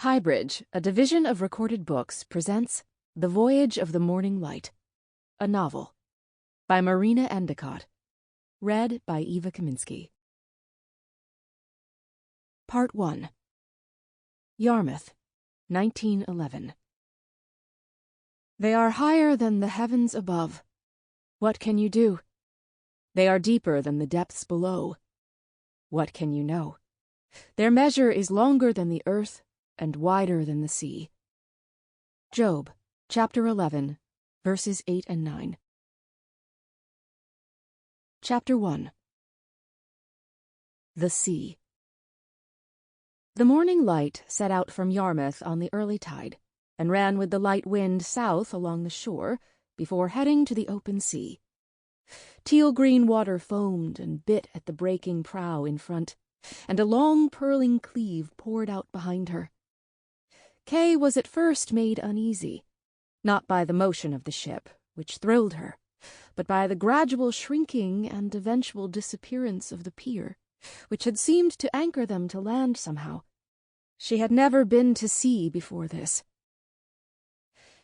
HighBridge, a division of Recorded Books, presents The Voyage of the Morning Light, a novel, by Marina Endicott, read by Eva Kaminsky. Part 1. Yarmouth, 1911. They are higher than the heavens above. What can you do? They are deeper than the depths below. What can you know? Their measure is longer than the earth and wider than the sea. Job, chapter 11, verses 8 and 9. Chapter 1. The Sea. The morning light set out from Yarmouth on the early tide, and ran with the light wind south along the shore before heading to the open sea. Teal-green water foamed and bit at the breaking prow in front, and a long purling cleave poured out behind her. Kay was at first made uneasy, not by the motion of the ship, which thrilled her, but by the gradual shrinking and eventual disappearance of the pier, which had seemed to anchor them to land somehow. She had never been to sea before this.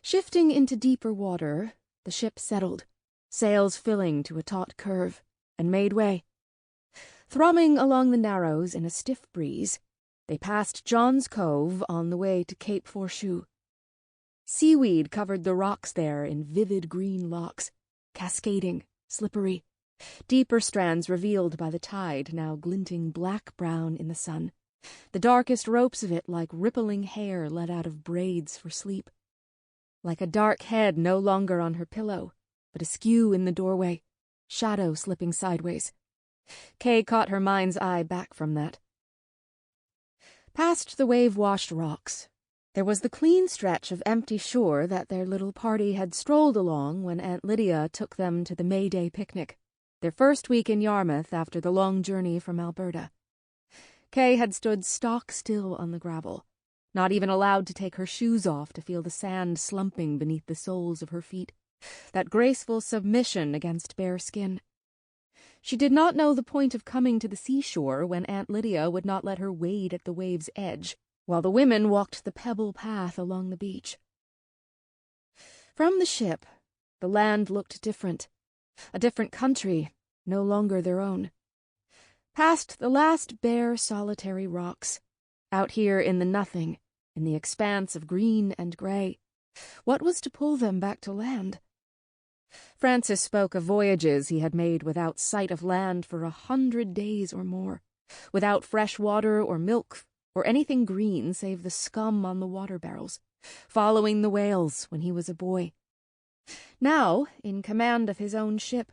Shifting into deeper water, the ship settled, sails filling to a taut curve, and made way. Thrumming along the Narrows in a stiff breeze, they passed John's Cove on the way to Cape Fourchou. Seaweed covered the rocks there in vivid green locks, cascading, slippery, deeper strands revealed by the tide now glinting black-brown in the sun, the darkest ropes of it like rippling hair let out of braids for sleep. Like a dark head no longer on her pillow, but askew in the doorway, shadow slipping sideways. Kay caught her mind's eye back from that. Past the wave-washed rocks, there was the clean stretch of empty shore that their little party had strolled along when Aunt Lydia took them to the May Day picnic, their first week in Yarmouth after the long journey from Alberta. Kay had stood stock still on the gravel, not even allowed to take her shoes off to feel the sand slumping beneath the soles of her feet, that graceful submission against bare skin. She did not know the point of coming to the seashore when Aunt Lydia would not let her wade at the wave's edge, while the women walked the pebble path along the beach. From the ship, the land looked different, a different country, no longer their own. Past the last bare solitary rocks, out here in the nothing, in the expanse of green and grey, what was to pull them back to land? Francis spoke of voyages he had made without sight of land for 100 days or more, without fresh water or milk or anything green save the scum on the water barrels, following the whales when he was a boy. Now, in command of his own ship,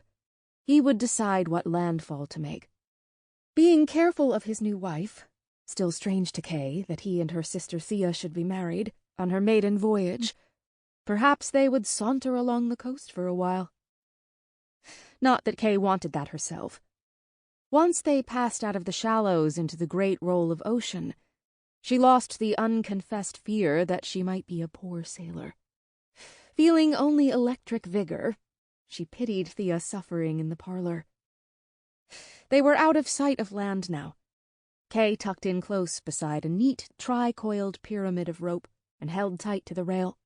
he would decide what landfall to make. Being careful of his new wife, still strange to Kay that he and her sister Thea should be married, on her maiden voyage, perhaps they would saunter along the coast for a while. Not that Kay wanted that herself. Once they passed out of the shallows into the great roll of ocean, she lost the unconfessed fear that she might be a poor sailor. Feeling only electric vigor, she pitied Thea suffering in the parlor. They were out of sight of land now. Kay tucked in close beside a neat, tri-coiled pyramid of rope and held tight to the rail.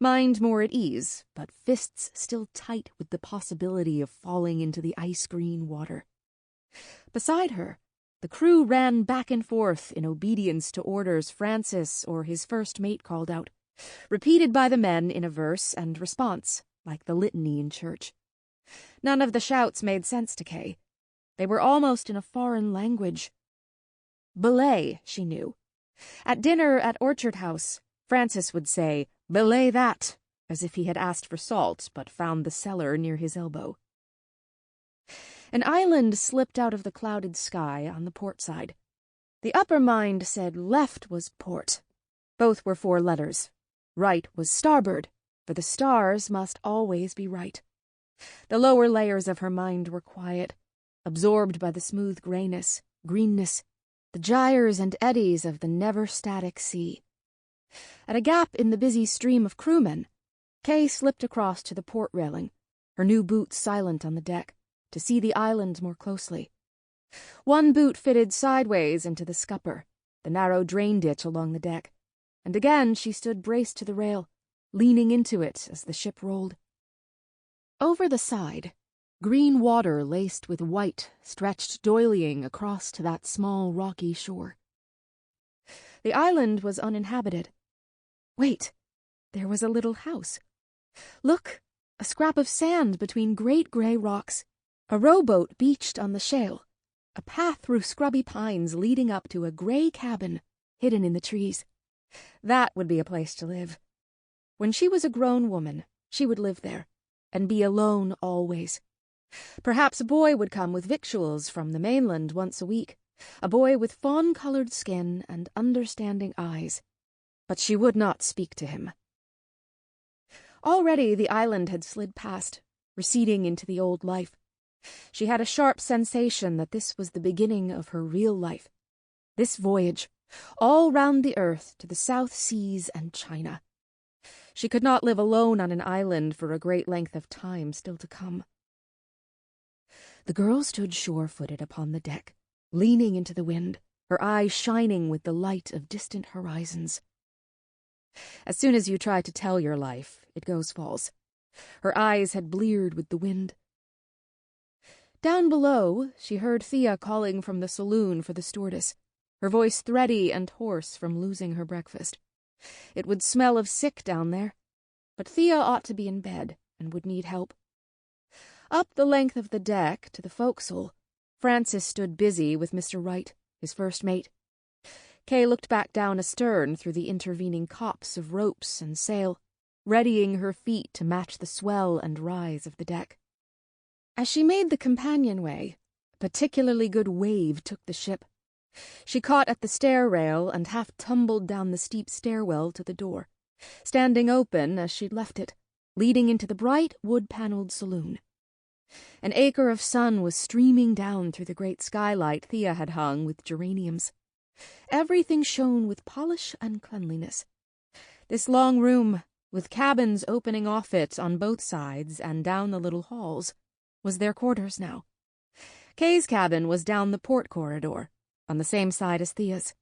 Mind more at ease, but fists still tight with the possibility of falling into the ice-green water. Beside her, the crew ran back and forth in obedience to orders Francis or his first mate called out, repeated by the men in a verse and response, like the litany in church. None of the shouts made sense to Kay. They were almost in a foreign language. Belay, she knew. At dinner at Orchard House, Francis would say, "Belay that," as if he had asked for salt but found the cellar near his elbow. An island slipped out of the clouded sky on the port side. The upper mind said left was port. Both were 4 letters. Right was starboard, for the stars must always be right. The lower layers of her mind were quiet, absorbed by the smooth grayness, greenness, the gyres and eddies of the never-static sea. At a gap in the busy stream of crewmen, Kay slipped across to the port railing, her new boots silent on the deck, to see the island more closely. One boot fitted sideways into the scupper, the narrow drain ditch along the deck. and again she stood braced to the rail, leaning into it as the ship rolled. Over the side, green water laced with white stretched doilying across to that small rocky shore. The island was uninhabited. Wait, there was a little house. Look, a scrap of sand between great grey rocks, a rowboat beached on the shale, a path through scrubby pines leading up to a grey cabin hidden in the trees. That would be a place to live. When she was a grown woman, she would live there, and be alone always. Perhaps a boy would come with victuals from the mainland once a week, a boy with fawn-coloured skin and understanding eyes. But she would not speak to him. Already the island had slid past, receding into the old life. She had a sharp sensation that this was the beginning of her real life. This voyage, all round the earth to the South Seas and China. She could not live alone on an island for a great length of time still to come. The girl stood sure-footed upon the deck, leaning into the wind, her eyes shining with the light of distant horizons. As soon as you try to tell your life, it goes false. Her eyes had bleared with the wind. Down below, she heard Thea calling from the saloon for the stewardess, her voice thready and hoarse from losing her breakfast. It would smell of sick down there, but Thea ought to be in bed and would need help. Up the length of the deck to the forecastle, Francis stood busy with Mr. Wright, his first mate. Kay looked back down astern through the intervening copse of ropes and sail, readying her feet to match the swell and rise of the deck. As she made the companionway, a particularly good wave took the ship. She caught at the stair rail and half tumbled down the steep stairwell to the door, standing open as she'd left it, leading into the bright wood-panelled saloon. An acre of sun was streaming down through the great skylight Thea had hung with geraniums. Everything shone with polish and cleanliness. This long room, with cabins opening off it on both sides and down the little halls, was their quarters now. Kay's cabin was down the port corridor, on the same side as Thea's.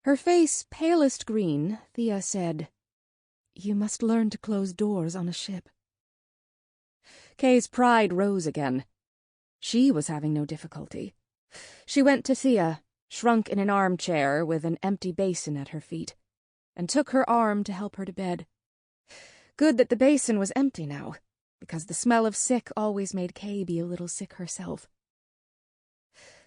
Her face palest green, Thea said, "You must learn to close doors on a ship." Kay's pride rose again. She was having no difficulty. She went to Thea, shrunk in an armchair with an empty basin at her feet, and took her arm to help her to bed. Good that the basin was empty now, because the smell of sick always made Kay be a little sick herself.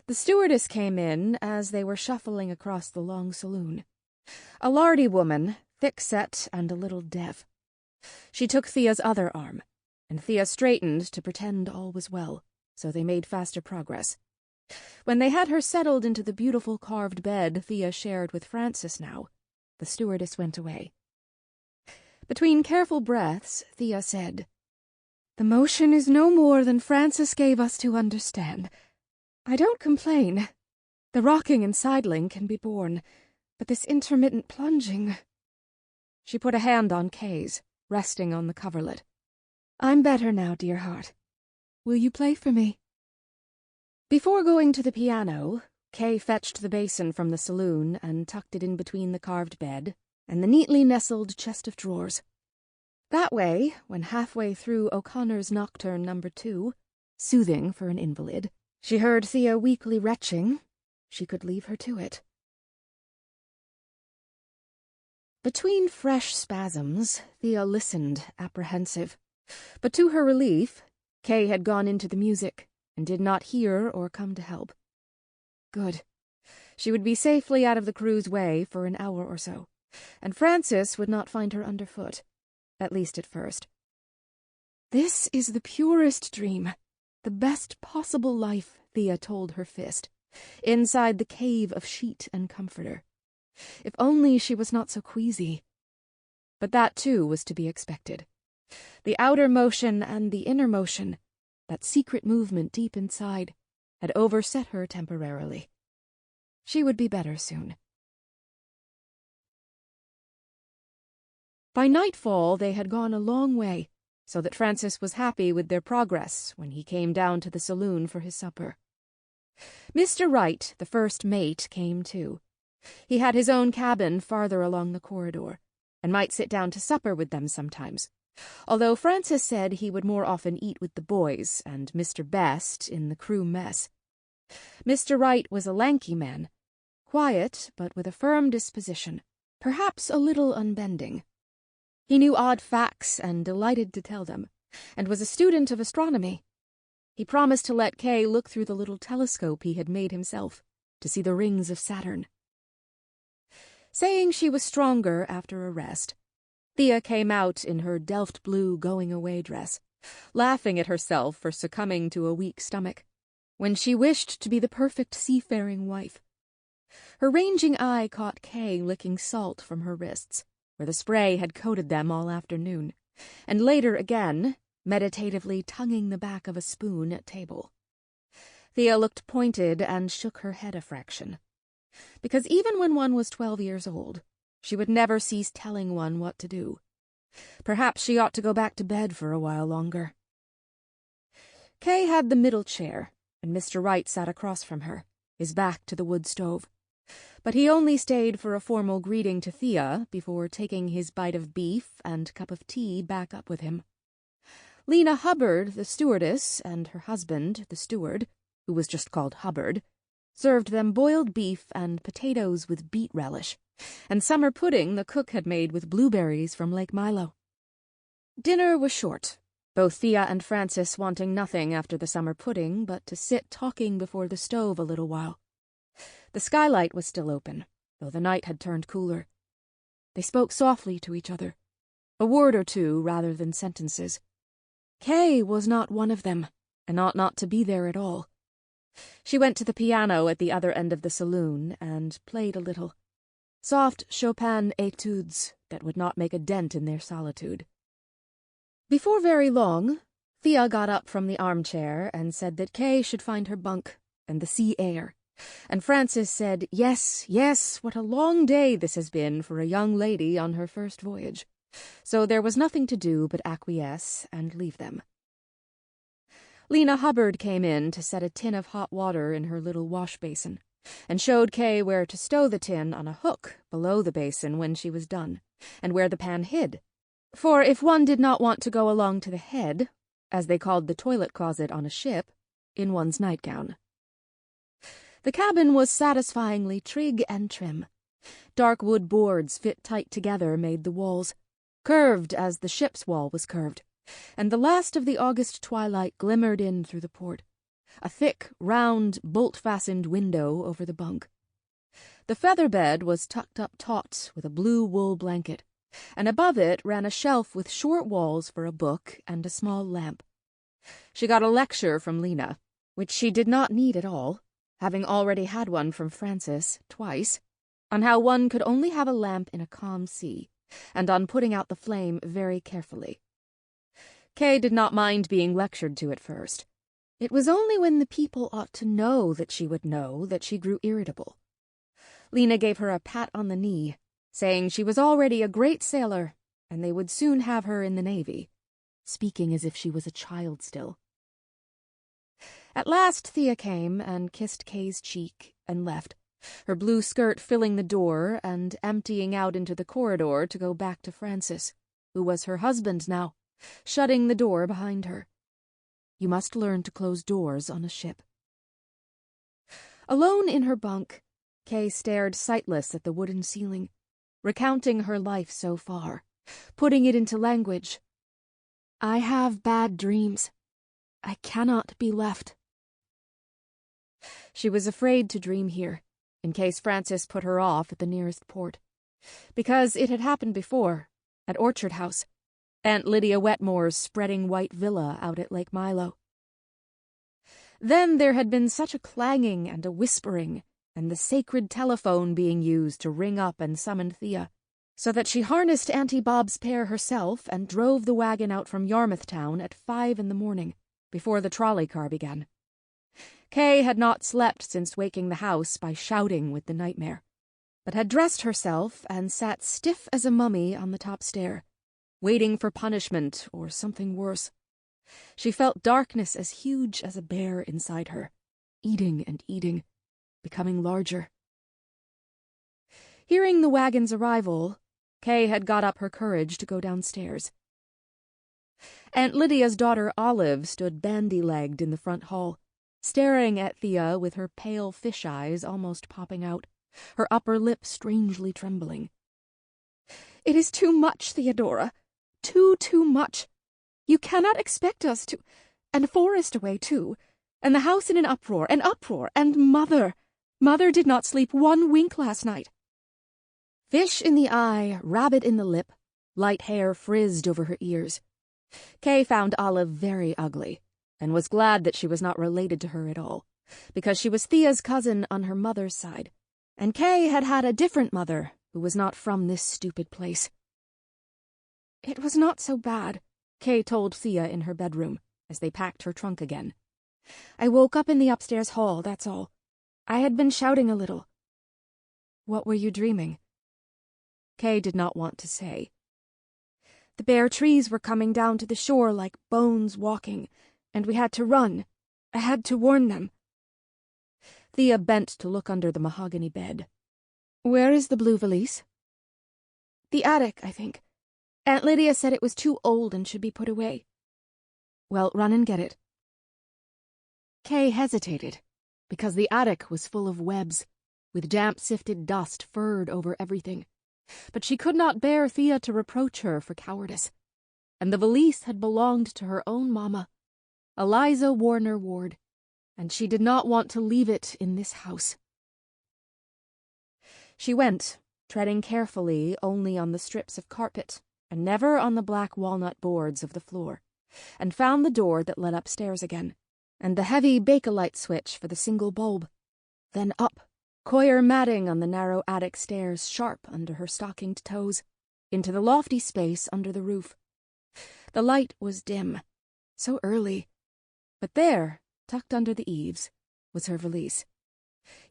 The stewardess came in as they were shuffling across the long saloon. A lardy woman, thick-set and a little deaf. She took Thea's other arm, and Thea straightened to pretend all was well, so they made faster progress. When they had her settled into the beautiful carved bed Thea shared with Francis now, the stewardess went away. Between careful breaths, Thea said, "The motion is no more than Francis gave us to understand. I don't complain. The rocking and sidling can be borne, but this intermittent plunging—" She put a hand on Kay's, resting on the coverlet. "I'm better now, dear heart. Will you play for me?" Before going to the piano, Kay fetched the basin from the saloon and tucked it in between the carved bed and the neatly nestled chest of drawers. That way, when halfway through O'Connor's Nocturne No. 2, soothing for an invalid, she heard Thea weakly retching, she could leave her to it. Between fresh spasms, Thea listened, apprehensive. But to her relief, Kay had gone into the music and did not hear or come to help. Good. She would be safely out of the crew's way for an hour or so, and Francis would not find her underfoot, at least at first. This is the purest dream, the best possible life, Thea told her fist, inside the cave of sheet and comforter. If only she was not so queasy. But that, too, was to be expected. The outer motion and the inner motion, that secret movement deep inside, had overset her temporarily. She would be better soon. By nightfall they had gone a long way, so that Francis was happy with their progress when he came down to the saloon for his supper. Mr. Wright, the first mate, came too. He had his own cabin farther along the corridor, and might sit down to supper with them sometimes, although Francis said he would more often eat with the boys and Mr. Best in the crew mess. Mr. Wright was a lanky man, quiet but with a firm disposition, perhaps a little unbending. He knew odd facts and delighted to tell them, and was a student of astronomy. He promised to let Kay look through the little telescope he had made himself, to see the rings of Saturn. Saying she was stronger after a rest, Thea came out in her Delft blue going-away dress, laughing at herself for succumbing to a weak stomach, when she wished to be the perfect seafaring wife. Her ranging eye caught Kay licking salt from her wrists, where the spray had coated them all afternoon, and later again, meditatively tonguing the back of a spoon at table. Thea looked pointed and shook her head a fraction, because even when one was 12 years old, she would never cease telling one what to do. Perhaps she ought to go back to bed for a while longer. Kay had the middle chair, and Mr. Wright sat across from her, his back to the wood stove. But he only stayed for a formal greeting to Thea before taking his bite of beef and cup of tea back up with him. Lena Hubbard, the stewardess, and her husband, the steward, who was just called Hubbard, served them boiled beef and potatoes with beet relish, and summer pudding the cook had made with blueberries from Lake Milo. Dinner was short, both Thea and Francis wanting nothing after the summer pudding but to sit talking before the stove a little while. The skylight was still open, though the night had turned cooler. They spoke softly to each other, a word or two rather than sentences. Kay was not one of them, and ought not to be there at all. She went to the piano at the other end of the saloon and played a little. Soft Chopin etudes that would not make a dent in their solitude. Before very long, Thea got up from the armchair and said that Kay should find her bunk and the sea air. And Francis said, yes, yes, what a long day this has been for a young lady on her first voyage. So there was nothing to do but acquiesce and leave them. Lena Hubbard came in to set a tin of hot water in her little wash basin, and showed Kay where to stow the tin on a hook below the basin when she was done, and where the pan hid. For if one did not want to go along to the head, as they called the toilet closet on a ship, in one's nightgown. The cabin was satisfyingly trig and trim. Dark wood boards fit tight together made the walls, curved as the ship's wall was curved, and the last of the August twilight glimmered in through the port, a thick, round, bolt-fastened window over the bunk. The feather bed was tucked up taut with a blue wool blanket, and above it ran a shelf with short walls for a book and a small lamp. She got a lecture from Lena, which she did not need at all, having already had one from Francis twice, on how one could only have a lamp in a calm sea, and on putting out the flame very carefully. Kay did not mind being lectured to at first. It was only when the people ought to know that she would know that she grew irritable. Lena gave her a pat on the knee, saying she was already a great sailor, and they would soon have her in the Navy, speaking as if she was a child still. At last Thea came and kissed Kay's cheek and left, her blue skirt filling the door and emptying out into the corridor to go back to Francis, who was her husband now, shutting the door behind her. You must learn to close doors on a ship. Alone in her bunk, Kay stared sightless at the wooden ceiling, recounting her life so far, putting it into language. I have bad dreams. I cannot be left. She was afraid to dream here, in case Francis put her off at the nearest port, because it had happened before, at Orchard House, Aunt Lydia Wetmore's spreading white villa out at Lake Milo. Then there had been such a clanging and a whispering, and the sacred telephone being used to ring up and summon Thea, so that she harnessed Auntie Bob's pair herself and drove the wagon out from Yarmouth Town at 5 a.m, before the trolley car began. Kay had not slept since waking the house by shouting with the nightmare, but had dressed herself and sat stiff as a mummy on the top stair, waiting for punishment or something worse. She felt darkness as huge as a bear inside her, eating and eating, becoming larger. Hearing the wagon's arrival, Kay had got up her courage to go downstairs. Aunt Lydia's daughter Olive stood bandy-legged in the front hall, staring at Thea with her pale fish eyes almost popping out, her upper lip strangely trembling. "It is too much, Theodora. Too much. You cannot expect us to— And Forrest away, too. And the house in an uproar, and Mother. Mother did not sleep one wink last night." Fish in the eye, rabbit in the lip, light hair frizzed over her ears. Kay found Olive very ugly, and was glad that she was not related to her at all, because she was Thea's cousin on her mother's side, and Kay had had a different mother who was not from this stupid place. "It was not so bad," Kay told Thea in her bedroom, as they packed her trunk again. "I woke up in the upstairs hall, that's all. I had been shouting a little." "What were you dreaming?" Kay did not want to say. "The bare trees were coming down to the shore like bones walking, and we had to run. I had to warn them." Thea bent to look under the mahogany bed. "Where is the blue valise?" "The attic, I think. Aunt Lydia said it was too old and should be put away." "Well, run and get it." Kay hesitated, because the attic was full of webs, with damp-sifted dust furred over everything. But she could not bear Thea to reproach her for cowardice, and the valise had belonged to her own mamma, Eliza Warner Ward, and she did not want to leave it in this house. She went, treading carefully only on the strips of carpet, and never on the black walnut boards of the floor, and found the door that led upstairs again, and the heavy Bakelite switch for the single bulb. Then up, coir matting on the narrow attic stairs sharp under her stockinged toes, into the lofty space under the roof. The light was dim, so early, but there, tucked under the eaves, was her valise.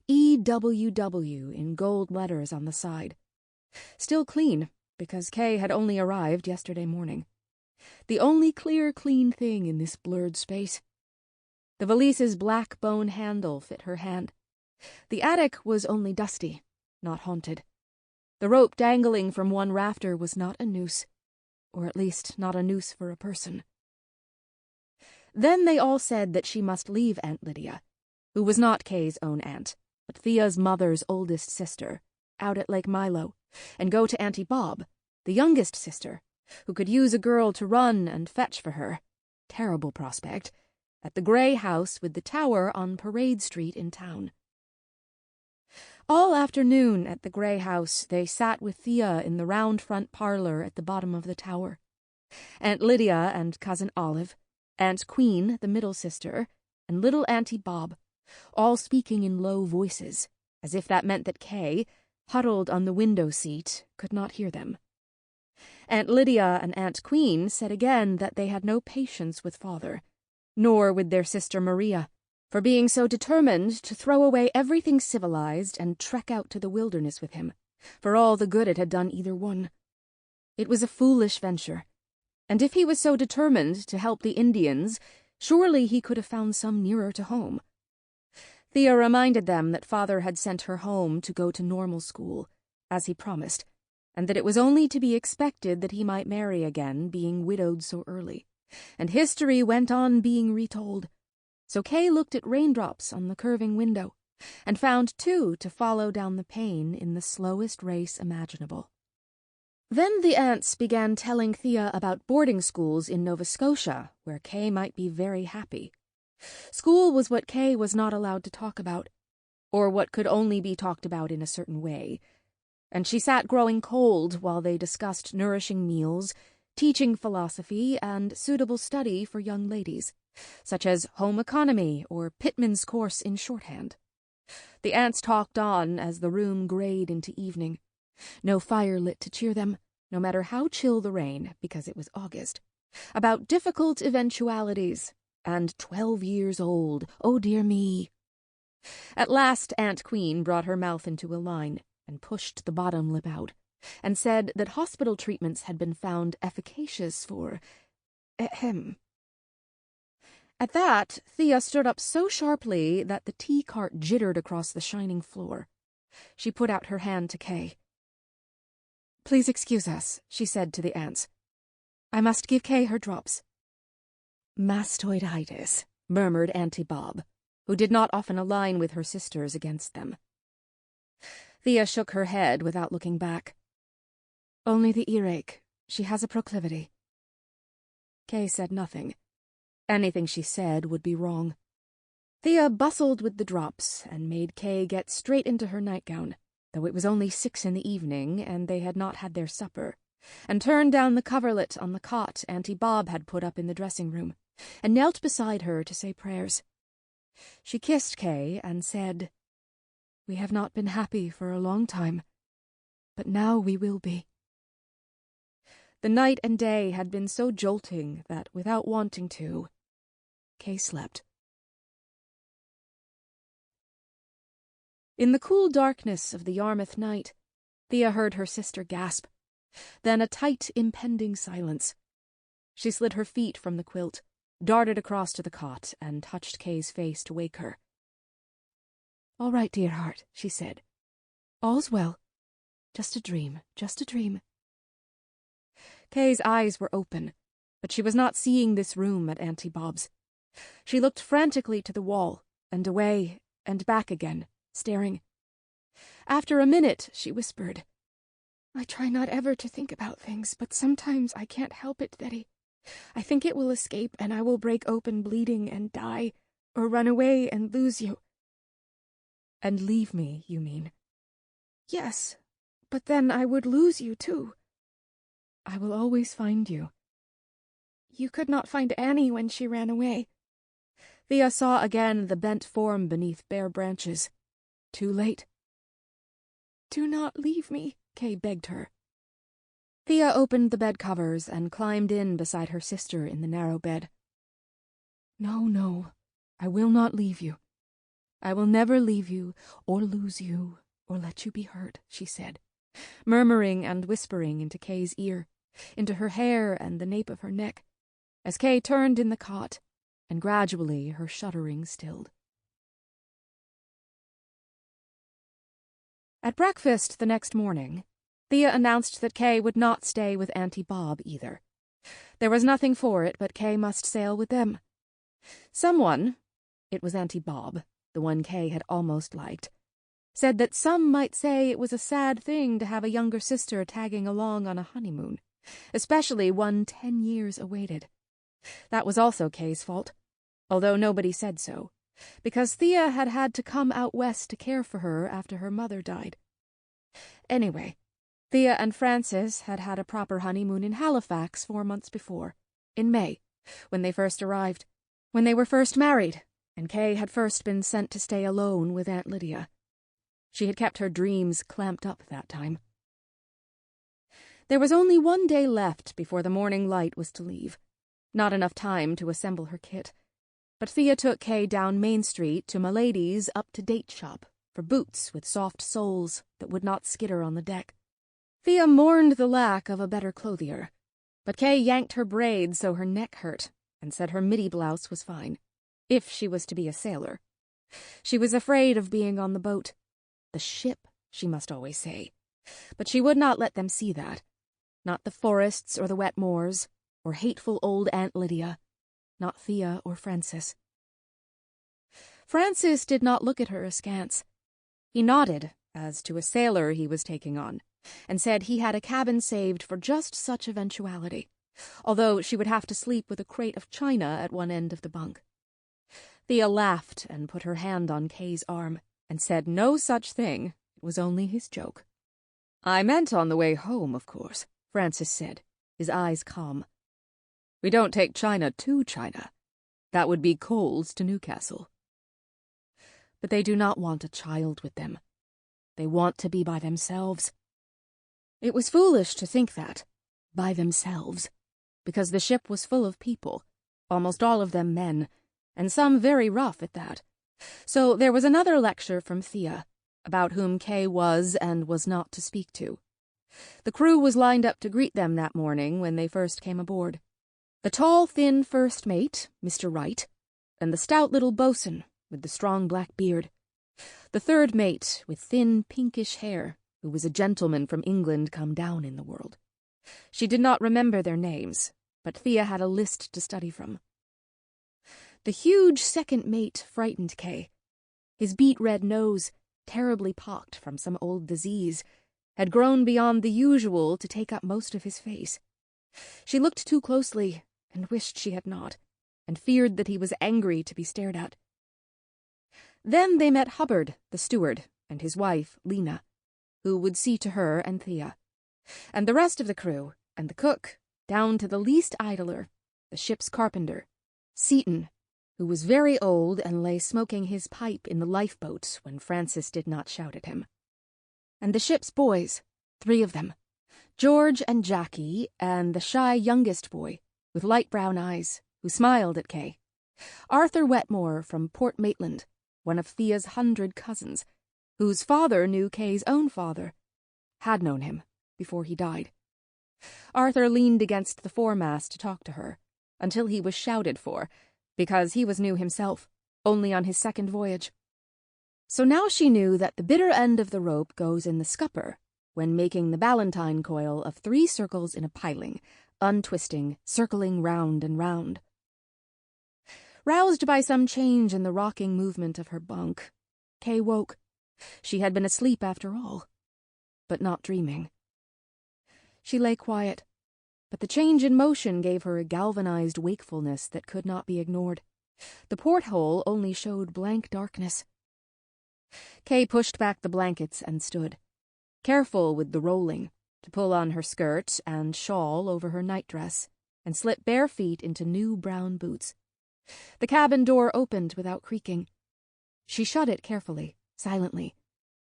EWW in gold letters on the side. Still clean, because Kay had only arrived yesterday morning. The only clear, clean thing in this blurred space. The valise's black bone handle fit her hand. The attic was only dusty, not haunted. The rope dangling from one rafter was not a noose, or at least not a noose for a person. Then they all said that she must leave Aunt Lydia, who was not Kay's own aunt, but Thea's mother's oldest sister, out at Lake Milo, and go to Auntie Bob, the youngest sister, who could use a girl to run and fetch for her. Terrible prospect. At the gray house with the tower on Parade Street in town. All afternoon at the gray house they sat with Thea in the round front parlor at the bottom of the tower. Aunt Lydia and Cousin Olive, Aunt Queen, the middle sister, and little Auntie Bob, all speaking in low voices, as if that meant that Kay, huddled on the window seat, could not hear them. Aunt Lydia and Aunt Queen said again that they had no patience with father, nor with their sister Maria, for being so determined to throw away everything civilized and trek out to the wilderness with him, for all the good it had done either one. It was a foolish venture, and if he was so determined to help the Indians, surely he could have found some nearer to home. Thea reminded them that father had sent her home to go to normal school, as he promised, and that it was only to be expected that he might marry again, being widowed so early, and history went on being retold. So Kay looked at raindrops on the curving window, and found two to follow down the pane in the slowest race imaginable. Then the aunts began telling Thea about boarding schools in Nova Scotia, where Kay might be very happy. School was what Kay was not allowed to talk about, or what could only be talked about in a certain way, and she sat growing cold while they discussed nourishing meals, teaching philosophy, and suitable study for young ladies, such as home economy or Pittman's course in shorthand. The aunts talked on as the room grayed into evening. No fire lit to cheer them, no matter how chill the rain, because it was August. About difficult eventualities, and 12 years old, oh dear me. At last Aunt Queen brought her mouth into a line, and pushed the bottom lip out, and said that hospital treatments had been found efficacious for— ahem. At that, Thea stood up so sharply that the tea cart jittered across the shining floor. She put out her hand to Kay. "Please excuse us," she said to the aunts. "I must give Kay her drops." "Mastoiditis," murmured Auntie Bob, who did not often align with her sisters against them. Thea shook her head without looking back. "Only the earache. She has a proclivity." Kay said nothing. Anything she said would be wrong. Thea bustled with the drops and made Kay get straight into her nightgown, though it was only 6 in the evening and they had not had their supper, and turned down the coverlet on the cot Auntie Bob had put up in the dressing room, and knelt beside her to say prayers. She kissed Kay and said, "We have not been happy for a long time, but now we will be." The night and day had been so jolting that, without wanting to, Kay slept. In the cool darkness of the Yarmouth night, Thea heard her sister gasp, then a tight, impending silence. She slid her feet from the quilt, darted across to the cot, and touched Kay's face to wake her. "All right, dear heart," she said. "All's well. Just a dream, just a dream." Kay's eyes were open, but she was not seeing this room at Auntie Bob's. She looked frantically to the wall, and away, and back again, staring. After a minute, she whispered, "I try not ever to think about things, but sometimes I can't help it, Teddy. I think it will escape, and I will break open bleeding and die, or run away and lose you." "And leave me, you mean?" "Yes, but then I would lose you, too." "I will always find you." "You could not find Annie when she ran away." Thea saw again the bent form beneath bare branches. Too late. "Do not leave me," Kay begged her. Thea opened the bed covers and climbed in beside her sister in the narrow bed. "No, no, I will not leave you. I will never leave you, or lose you, or let you be hurt," she said, murmuring and whispering into Kay's ear, into her hair and the nape of her neck, as Kay turned in the cot, and gradually her shuddering stilled. At breakfast the next morning, Thea announced that Kay would not stay with Auntie Bob either. There was nothing for it but Kay must sail with them. Someone, it was Auntie Bob, the one Kay had almost liked, said that some might say it was a sad thing to have a younger sister tagging along on a honeymoon, especially one 10 years awaited. That was also Kay's fault, although nobody said so, because Thea had had to come out west to care for her after her mother died. Anyway, Thea and Francis had had a proper honeymoon in Halifax 4 months before, in May, when they first arrived, when they were first married, and Kay had first been sent to stay alone with Aunt Lydia. She had kept her dreams clamped up that time. There was only 1 day left before the morning light was to leave. Not enough time to assemble her kit. But Thea took Kay down Main Street to Milady's up-to-date shop for boots with soft soles that would not skitter on the deck. Thea mourned the lack of a better clothier, but Kay yanked her braids so her neck hurt and said her midi blouse was fine, if she was to be a sailor. She was afraid of being on the boat. The ship, she must always say. But she would not let them see that. Not the forests or the wet moors, or hateful old Aunt Lydia. Not Thea or Francis. Francis did not look at her askance. He nodded, as to a sailor he was taking on, and said he had a cabin saved for just such eventuality, although she would have to sleep with a crate of china at one end of the bunk. Thea laughed and put her hand on Kay's arm, and said no such thing. It was only his joke. "I meant on the way home, of course," Francis said, his eyes calm. "We don't take China to China. That would be Coles to Newcastle." But they do not want a child with them. They want to be by themselves. It was foolish to think that, by themselves, because the ship was full of people, almost all of them men, and some very rough at that. So there was another lecture from Thea, about whom Kay was and was not to speak to. The crew was lined up to greet them that morning when they first came aboard. The tall, thin first mate, Mr. Wright, and the stout little boatswain with the strong black beard. The third mate, with thin, pinkish hair, who was a gentleman from England come down in the world. She did not remember their names, but Thea had a list to study from. The huge second mate frightened Kay. His beet-red nose, terribly pocked from some old disease, had grown beyond the usual to take up most of his face. She looked too closely and wished she had not, and feared that he was angry to be stared at. Then they met Hubbard, the steward, and his wife, Lena, who would see to her and Thea, and the rest of the crew, and the cook, down to the least idler, the ship's carpenter, Seaton, who was very old and lay smoking his pipe in the lifeboat when Francis did not shout at him. And the ship's boys, 3 of them, George and Jackie, and the shy youngest boy, with light brown eyes, who smiled at Kay, Arthur Wetmore from Port Maitland, one of Thea's 100 cousins, whose father knew Kay's own father, had known him before he died. Arthur leaned against the foremast to talk to her, until he was shouted for, because he was new himself, only on his 2nd voyage. So now she knew that the bitter end of the rope goes in the scupper, when making the ballantine coil of 3 circles in a piling, untwisting, circling round and round. Roused by some change in the rocking movement of her bunk, Kay woke. She had been asleep after all, but not dreaming. She lay quiet, but the change in motion gave her a galvanized wakefulness that could not be ignored. The porthole only showed blank darkness. Kay pushed back the blankets and stood, careful with the rolling, to pull on her skirt and shawl over her nightdress, and slip bare feet into new brown boots. The cabin door opened without creaking. She shut it carefully, silently,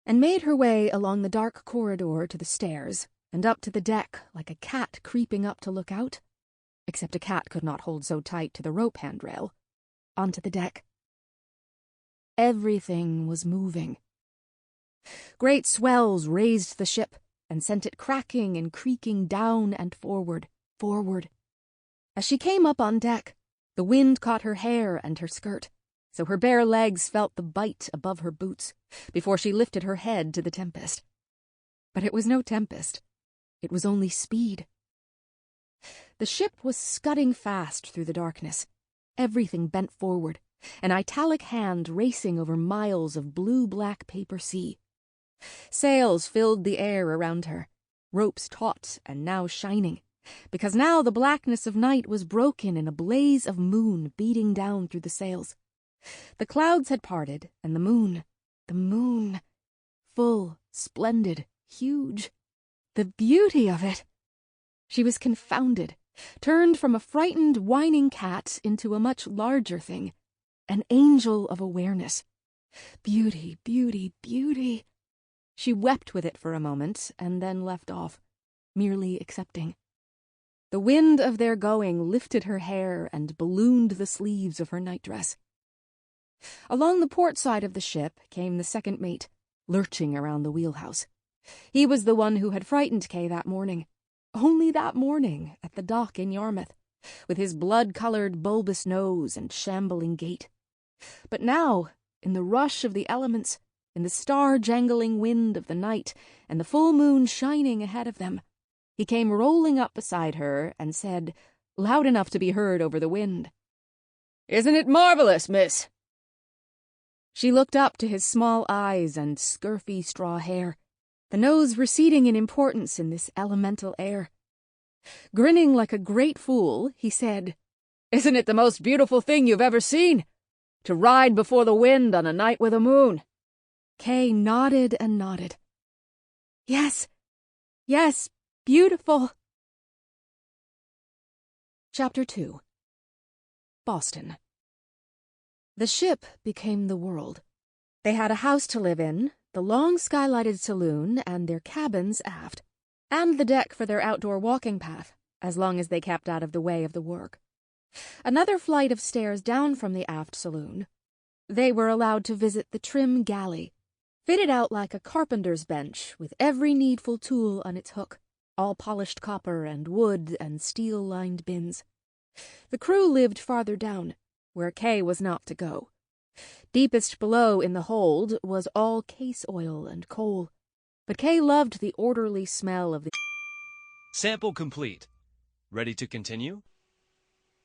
and made her way along the dark corridor to the stairs and up to the deck like a cat creeping up to look out, except a cat could not hold so tight to the rope handrail, onto the deck. Everything was moving. Great swells raised the ship and sent it cracking and creaking down and forward, forward. As she came up on deck, the wind caught her hair and her skirt, so her bare legs felt the bite above her boots before she lifted her head to the tempest. But it was no tempest. It was only speed. The ship was scudding fast through the darkness, everything bent forward, an italic hand racing over miles of blue-black paper sea. Sails filled the air around her, ropes taut and now shining, because now the blackness of night was broken in a blaze of moon beating down through the sails. The clouds had parted, and the moon, full, splendid, huge. The beauty of it! She was confounded, turned from a frightened, whining cat into a much larger thing, an angel of awareness. Beauty, beauty, beauty. She wept with it for a moment, and then left off, merely accepting. The wind of their going lifted her hair and ballooned the sleeves of her nightdress. Along the port side of the ship came the 2nd mate, lurching around the wheelhouse. He was the one who had frightened Kay that morning, only that morning, at the dock in Yarmouth, with his blood-colored bulbous nose and shambling gait. But now, in the rush of the elements, in the star-jangling wind of the night, and the full moon shining ahead of them, he came rolling up beside her and said, loud enough to be heard over the wind, "Isn't it marvelous, miss?" She looked up to his small eyes and scurfy straw hair, the nose receding in importance in this elemental air. Grinning like a great fool, he said, "Isn't it the most beautiful thing you've ever seen? To ride before the wind on a night with a moon." Kay nodded and nodded. Yes, beautiful. Chapter 2. Boston. The ship became the world. They had a house to live in, the long skylighted saloon and their cabins aft, and the deck for their outdoor walking path, as long as they kept out of the way of the work. Another flight of stairs down from the aft saloon, they were allowed to visit the trim galley, fitted out like a carpenter's bench with every needful tool on its hook, all polished copper and wood and steel-lined bins. The crew lived farther down, where Kay was not to go. Deepest below in the hold was all case oil and coal, But Kay loved the orderly smell of the... Sample complete. Ready to continue?